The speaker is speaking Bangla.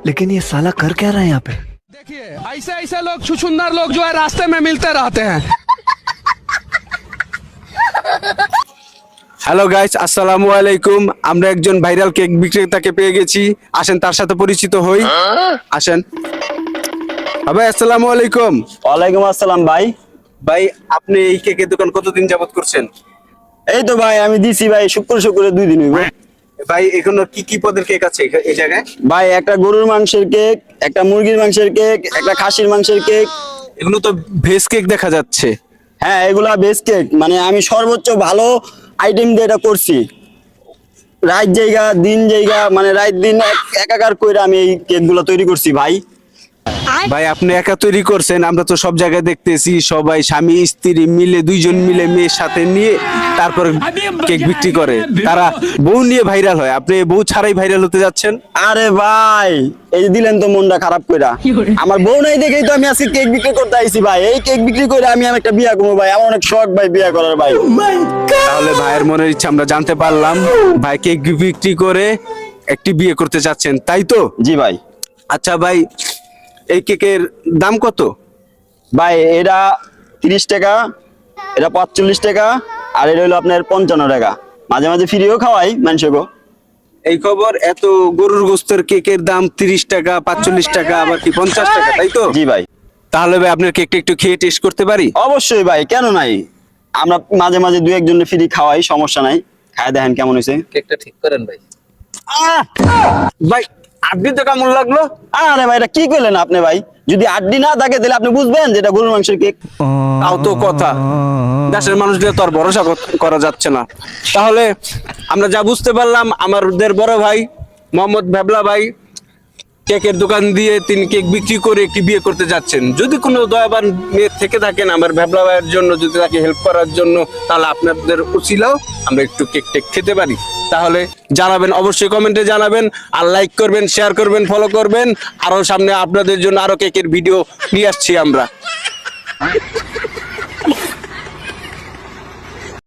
लेकिन ये साला कर क्या रहा है यहाँ पे? देखिए ऐसे ऐसे लोग छुछुंदर लोग जो है रास्ते में मिलते रहते हैं। হ্যালো গাইস, আসসালামু আলাইকুম। আমরা একজন ভাইরাল কেক বিক্রেতাকে পেয়ে গেছি, আসেন তার সাথে পরিচিত হই। আসেন ভাই, আসসালামু আলাইকুম। ওয়ালাইকুম আসসালাম ভাই। ভাই আপনি এই কেকের দোকান কতদিন যাবত করছেন? এই তো ভাই আমি দিছি ভাই শুক্রে 2 দিন হইব। ভাই এখানে কি কি পদের কেক আছে এই জায়গায়? ভাই একটা গরুর মাংসের কেক, একটা মুরগির মাংসের কেক, একটা খাসির মাংসের কেক। এগুলো তো ভেজ কেক দেখা যাচ্ছে। হ্যাঁ এগুলা বেস্ট কেক, মানে আমি সর্বোচ্চ ভালো আইটেম দিয়ে এটা করছি। রাত জায়গা দিন জায়গা মানে রাত দিন একাকার কইরা আমি এই কেকগুলো তৈরি করছি ভাই। ভাই আপনি একা তৈরি করছেন? আমরা তো সব জায়গায় দেখতেছি সবাই স্বামী স্ত্রী মিলে, দুইজন মিলে মেয়ের সাথে নিয়ে তারপর কেক বিক্রি করে, তারা বউ নিয়ে ভাইরাল হয়। আপনি বউ ছাড়াই ভাইরাল হতে যাচ্ছেন? আরে ভাই এই যে দিলেন তো মনটা খারাপ কইরা। আমার বউ নাই দেখেই তো আমি আজকে কেক বিক্রি করতে আইছি ভাই। এই কেক বিক্রি করে আমি একটা বিয়া করবো ভাই, আমার অনেক শখ ভাই বিয়া করার ভাই। তাহলে ভাইয়ের মনের ইচ্ছা আমরা জানতে পারলাম, ভাই কেক বিক্রি করে একটি বিয়ে করতে চাচ্ছেন, তাই তো? জি ভাই। আচ্ছা ভাই, এই কেকের দাম কত? ভাই এটা 30 টাকা, এটা 45 টাকা, আর এটা হলো আপনার 55 টাকা। মাঝে মাঝে ফ্রিও খাওয়াই মানুষকে। এই খবর, এত গরুর গোস্তের কেকের দাম 30 টাকা, 45 টাকা, আবার কি 50 টাকা, তাই তো? জি ভাই। তাহলে ভাই আপনার কেকটা একটু খেয়ে টেস্ট করতে পারি? অবশ্যই ভাই, কেন নাই। আমরা মাঝে মাঝে 2-1 জনের ফ্রি খাওয়াই, সমস্যা নাই। খায় দেখেন কেমন হয়েছে। কেকটা ঠিক করেন ভাই। ভাই আপনি তো কেমন লাগলো? আরে ভাই এটা কি কইলেন আপনি ভাই? যদি আড্ডি না থাকে তাহলে আপনি বুঝবেন যে এটা গরুর মাংসের কেক। তাও তো কথা, দেশের মানুষদের তো আর ভরসা করা যাচ্ছে না। তাহলে আমরা যা বুঝতে পারলাম, আমাদের বড় ভাই মোহাম্মদ ভ্যাবলা ভাই কেকের দোকান দিয়ে তিনি কেক বিক্রি করে একটি বিয়ে করতে যাচ্ছেন। যদি কোনো দয়াবান মেয়ে থেকে থাকেন আমার ভ্যাবলা ভাইয়ের জন্য, যদি তাকে হেল্প করার জন্য, তাহলে আপনাদের উচিলাও আমরা একটু কেক টেক খেতে পারি। তাহলে জানাবেন, অবশ্যই কমেন্টে জানাবেন, আর লাইক করবেন, শেয়ার করবেন, ফলো করবেন। আরো সামনে আপনাদের জন্য আরো কেকের ভিডিও নিয়ে আসছি আমরা।